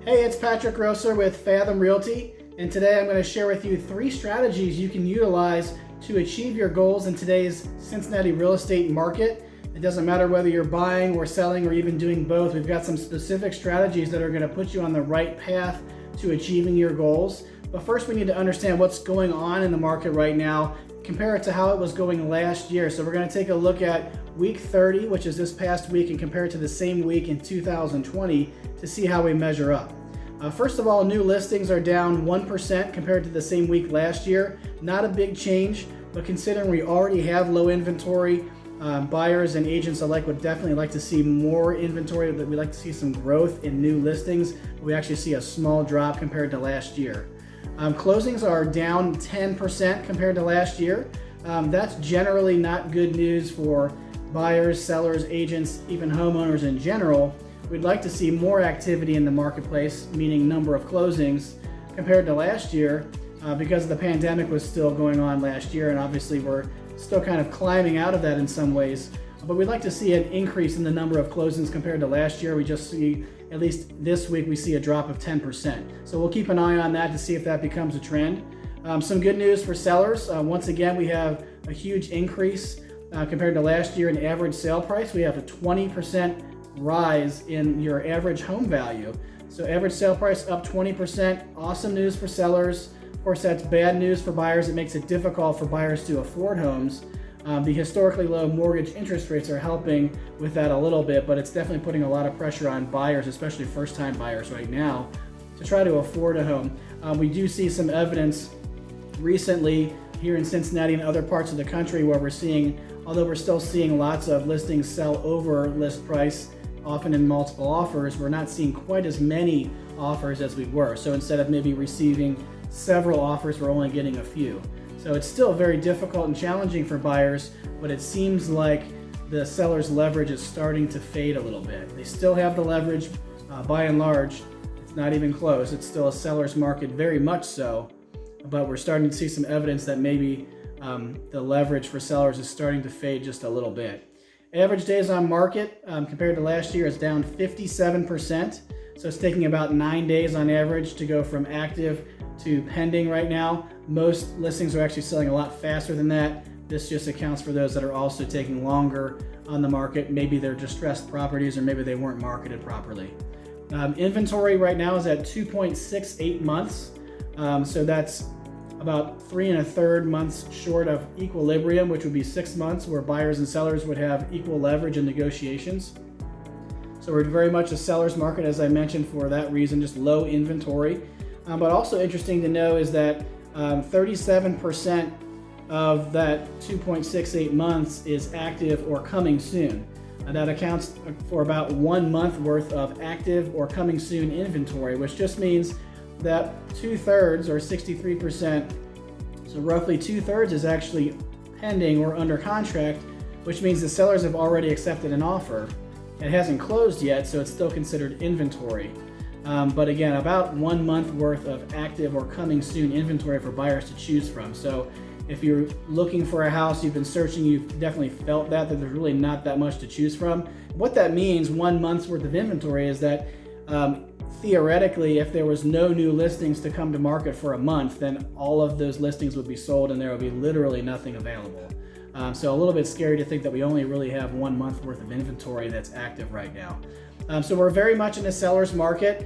Hey, it's Patrick Grosser with Fathom Realty, and today I'm going to share with you 3 strategies you can utilize to achieve your goals in today's Cincinnati real estate market. It doesn't matter whether you're buying or selling or even doing both. We've got some specific strategies that are going to put you on the right path to achieving your goals. But first we need to understand what's going on in the market right now, compare it to how it was going last year. So we're going to take a look at week 30, which is this past week, and compare it to the same week in 2020 to see how we measure up. First of all, new listings are down 1% compared to the same week last year. Not a big change, but considering we already have low inventory, buyers and agents alike would definitely like to see more inventory. We'd like to see some growth in new listings. We actually see a small drop compared to last year. Closings are down 10% compared to last year. That's generally not good news for buyers, sellers, agents, even homeowners in general. We'd like to see more activity in the marketplace, meaning number of closings, compared to last year because the pandemic was still going on last year, and obviously we're still kind of climbing out of that in some ways. But we'd like to see an increase in the number of closings compared to last year. We just see, at least this week, we see a drop of 10%. So we'll keep an eye on that to see if that becomes a trend. Some good news for sellers. Once again, we have a huge increase compared to last year in average sale price. We have a 20% rise in your average home value. So average sale price up 20%. Awesome news for sellers. Of course, that's bad news for buyers. It makes it difficult for buyers to afford homes. The historically low mortgage interest rates are helping with that a little bit, but it's definitely putting a lot of pressure on buyers, especially first-time buyers right now, to try to afford a home. We do see some evidence recently here in Cincinnati and other parts of the country where we're seeing, although we're still seeing lots of listings sell over list price, often in multiple offers, we're not seeing quite as many offers as we were. So instead of maybe receiving several offers, we're only getting a few. So it's still very difficult and challenging for buyers, but it seems like the seller's leverage is starting to fade a little bit. They still have the leverage, by and large. It's not even close. It's still a seller's market, very much so, but we're starting to see some evidence that maybe the leverage for sellers is starting to fade just a little bit. Average days on market compared to last year is down 57%. So it's taking about 9 days on average to go from active to pending right now. Most listings are actually selling a lot faster than that. This just accounts for those that are also taking longer on the market. Maybe they're distressed properties or maybe they weren't marketed properly. Inventory right now is at 2.68 months. So that's about 3 1/3 months short of equilibrium, which would be 6 months, where buyers and sellers would have equal leverage in negotiations. So we're very much a seller's market, as I mentioned, for that reason, just low inventory. But also interesting to know is that 37% of that 2.68 months is active or coming soon. That accounts for about 1 month worth of active or coming soon inventory, which just means that 2/3 or 63%, so roughly 2/3 is actually pending or under contract, which means the sellers have already accepted an offer. It hasn't closed yet, so it's still considered inventory. But again, about 1 month worth of active or coming soon inventory for buyers to choose from. So if you're looking for a house, you've been searching, you've definitely felt that there's really not that much to choose from. What that means, 1 month's worth of inventory, is that theoretically, if there was no new listings to come to market for a month, then all of those listings would be sold and there would be literally nothing available. So a little bit scary to think that we only really have 1 month worth of inventory that's active right now. So we're very much in a seller's market.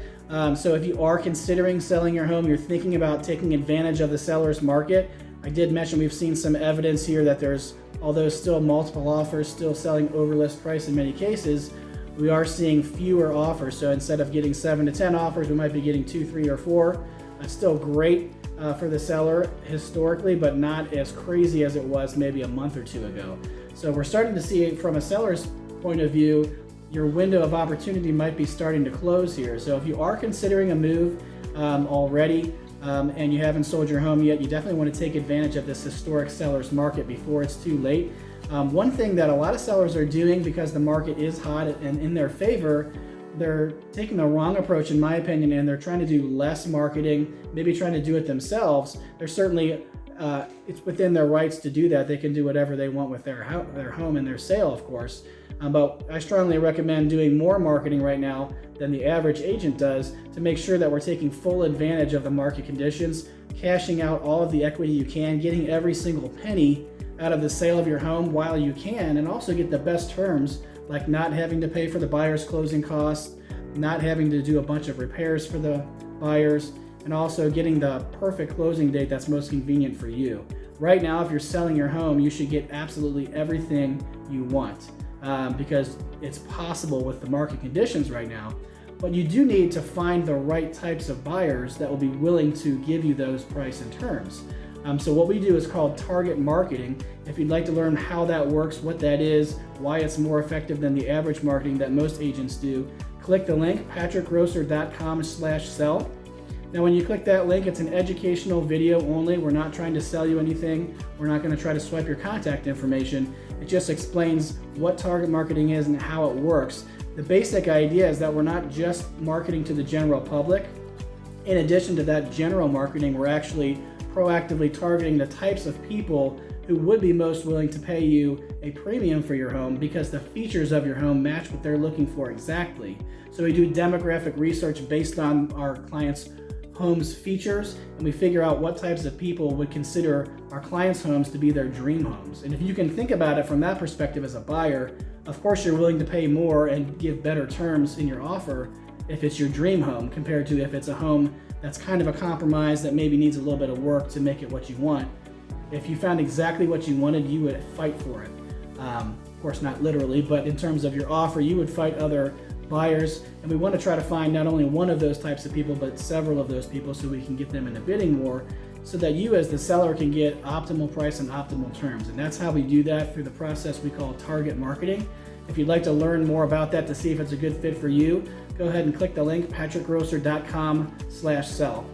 So if you are considering selling your home, you're thinking about taking advantage of the seller's market. I did mention we've seen some evidence here that there's, although still multiple offers, still selling over list price in many cases, we are seeing fewer offers. So instead of getting 7 to 10 offers, we might be getting 2, 3, or 4. That's still great for the seller historically, but not as crazy as it was maybe a month or 2 ago. So we're starting to see, from a seller's point of view, your window of opportunity might be starting to close here. So if you are considering a move already and you haven't sold your home yet, you definitely want to take advantage of this historic seller's market before it's too late. One thing that a lot of sellers are doing, because the market is hot and in their favor, they're taking the wrong approach, in my opinion, and they're trying to do less marketing, maybe trying to do it themselves. They're certainly, it's within their rights to do that. They can do whatever they want with their home and their sale, of course. But I strongly recommend doing more marketing right now than the average agent does to make sure that we're taking full advantage of the market conditions, cashing out all of the equity you can, getting every single penny out of the sale of your home while you can, and also get the best terms, like not having to pay for the buyer's closing costs, not having to do a bunch of repairs for the buyers, and also getting the perfect closing date that's most convenient for you. Right now, if you're selling your home, you should get absolutely everything you want because it's possible with the market conditions right now. But you do need to find the right types of buyers that will be willing to give you those price and terms. So what we do is called target marketing. If you'd like to learn how that works, what that is, why it's more effective than the average marketing that most agents do, click the link, patrickgrosser.com/sell. Now when you click that link, it's an educational video only. We're not trying to sell you anything. We're not going to try to swipe your contact information. It just explains what target marketing is and how it works. The basic idea is that we're not just marketing to the general public. In addition to that general marketing, we're actually proactively targeting the types of people who would be most willing to pay you a premium for your home because the features of your home match what they're looking for exactly. So we do demographic research based on our clients' homes features, and we figure out what types of people would consider our clients' homes to be their dream homes. And if you can think about it from that perspective as a buyer, of course you're willing to pay more and give better terms in your offer if it's your dream home compared to if it's a home that's kind of a compromise that maybe needs a little bit of work to make it what you want. If you found exactly what you wanted, you would fight for it. Of course, not literally, but in terms of your offer, you would fight other buyers, and we want to try to find not only one of those types of people, but several of those people so we can get them in the bidding war so that you as the seller can get optimal price and optimal terms. And that's how we do that through the process we call target marketing. If you'd like to learn more about that to see if it's a good fit for you, go ahead and click the link, patrickgrosser.com/sell.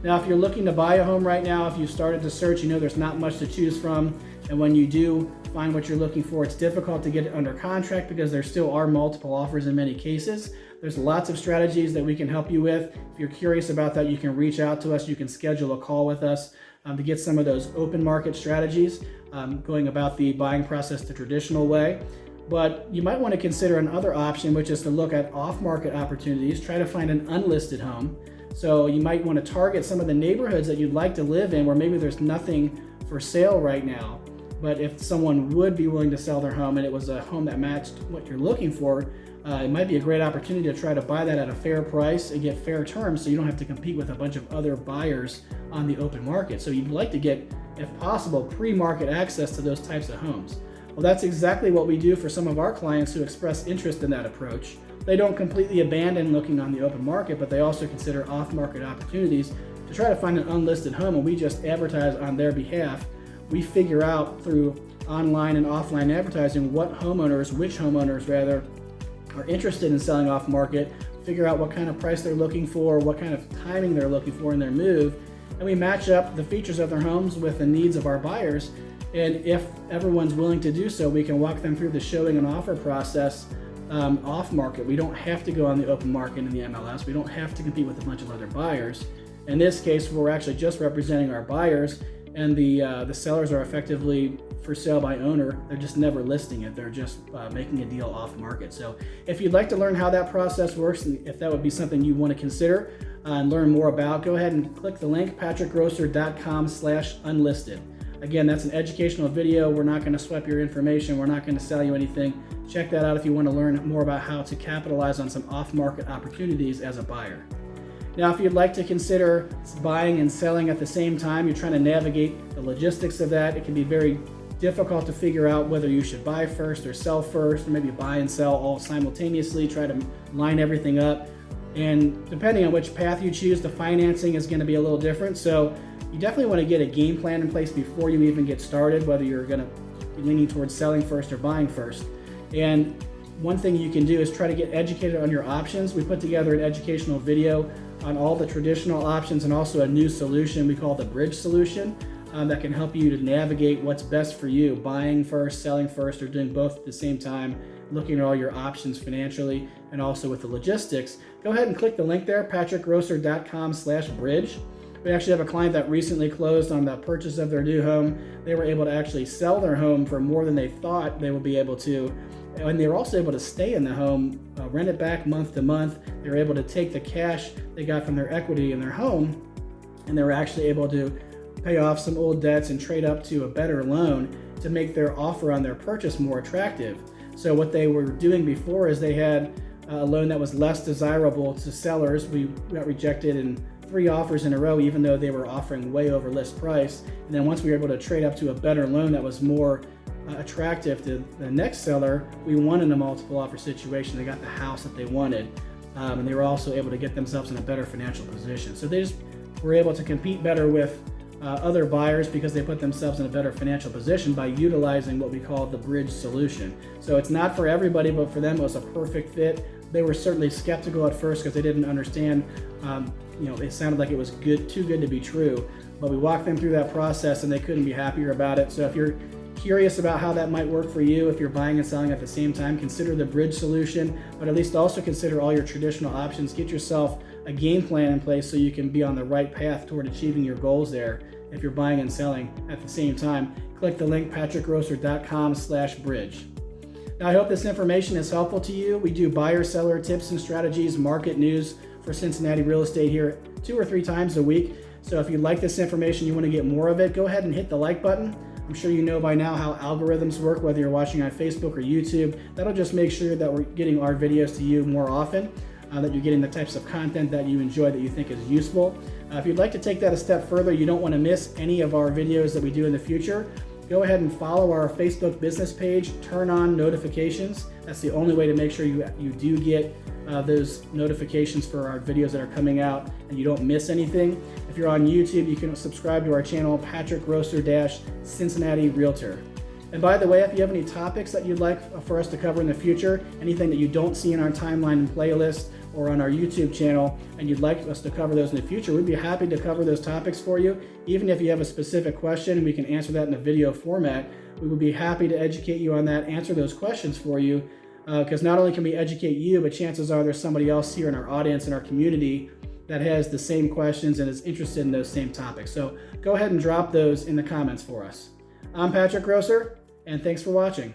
Now, if you're looking to buy a home right now, if you've started to search, you know there's not much to choose from. And when you do find what you're looking for, it's difficult to get it under contract because there still are multiple offers in many cases. There's lots of strategies that we can help you with. If you're curious about that, you can reach out to us. You can schedule a call with us to get some of those open market strategies, going about the buying process the traditional way. But you might want to consider another option, which is to look at off-market opportunities, try to find an unlisted home. So you might want to target some of the neighborhoods that you'd like to live in where maybe there's nothing for sale right now. But if someone would be willing to sell their home and it was a home that matched what you're looking for, it might be a great opportunity to try to buy that at a fair price and get fair terms so you don't have to compete with a bunch of other buyers on the open market. So you'd like to get, if possible, pre-market access to those types of homes. Well, that's exactly what we do for some of our clients who express interest in that approach. They don't completely abandon looking on the open market, but they also consider off-market opportunities to try to find an unlisted home, and we just advertise on their behalf. We figure out through online and offline advertising which homeowners rather, are interested in selling off market, figure out what kind of price they're looking for, what kind of timing they're looking for in their move, and we match up the features of their homes with the needs of our buyers. And if everyone's willing to do so, we can walk them through the showing and offer process off market. We don't have to go on the open market in the MLS. We don't have to compete with a bunch of other buyers. In this case, we're actually just representing our buyers, and the sellers are effectively for sale by owner. They're just never listing it. They're just making a deal off market. So if you'd like to learn how that process works, and if that would be something you want to consider and learn more about, go ahead and click the link, patrickgrosser.com/unlisted. Again, that's an educational video. We're not going to swipe your information. We're not going to sell you anything. Check that out if you want to learn more about how to capitalize on some off-market opportunities as a buyer. Now, if you'd like to consider buying and selling at the same time, you're trying to navigate the logistics of that. It can be very difficult to figure out whether you should buy first or sell first, or maybe buy and sell all simultaneously, try to line everything up. And depending on which path you choose, the financing is going to be a little different. So you definitely want to get a game plan in place before you even get started, whether you're going to be leaning towards selling first or buying first. And one thing you can do is try to get educated on your options. We put together an educational video on all the traditional options and also a new solution we call the bridge solution that can help you to navigate what's best for you, buying first, selling first, or doing both at the same time, looking at all your options financially and also with the logistics. Go ahead and click the link there, patrickgrosser.com/bridge. We actually have a client that recently closed on the purchase of their new home. They were able to actually sell their home for more than they thought they would be able to And they were also able to stay in the home, rent it back month to month. They were able to take the cash they got from their equity in their home, and they were actually able to pay off some old debts and trade up to a better loan to make their offer on their purchase more attractive. So what they were doing before is they had a loan that was less desirable to sellers. We got rejected in 3 offers in a row, even though they were offering way over list price. And then once we were able to trade up to a better loan that was more attractive to the next seller, we won in a multiple offer situation. They got the house that they wanted, and they were also able to get themselves in a better financial position. So they just were able to compete better with other buyers because they put themselves in a better financial position by utilizing what we call the bridge solution. So it's not for everybody, but for them it was a perfect fit. They were certainly skeptical at first because they didn't understand, it sounded like it was too good to be true, but we walked them through that process and they couldn't be happier about it. So if you're curious about how that might work for you, if you're buying and selling at the same time, consider the bridge solution, but at least also consider all your traditional options. Get yourself a game plan in place so you can be on the right path toward achieving your goals there. If you're buying and selling at the same time, click the link patrickgrosser.com/bridge. Now, I hope this information is helpful to you. We do buyer-seller tips and strategies, market news for Cincinnati real estate here 2 or 3 times a week. So if you like this information, you want to get more of it, go ahead and hit the like button. I'm sure you know by now how algorithms work, whether you're watching on Facebook or YouTube. That'll just make sure that we're getting our videos to you more often, that you're getting the types of content that you enjoy, that you think is useful. If you'd like to take that a step further, you don't want to miss any of our videos that we do in the future, go ahead and follow our Facebook business page, turn on notifications. That's the only way to make sure you do get those notifications for our videos that are coming out and you don't miss anything. If you're on YouTube, you can subscribe to our channel, Patrick Grosser-Cincinnati Realtor. And by the way, if you have any topics that you'd like for us to cover in the future, anything that you don't see in our timeline and playlist or on our YouTube channel, and you'd like us to cover those in the future, we'd be happy to cover those topics for you. Even if you have a specific question and we can answer that in a video format, we would be happy to educate you on that, answer those questions for you, because not only can we educate you, but chances are there's somebody else here in our audience, in our community, that has the same questions and is interested in those same topics. So go ahead and drop those in the comments for us. I'm Patrick Grosser, and thanks for watching.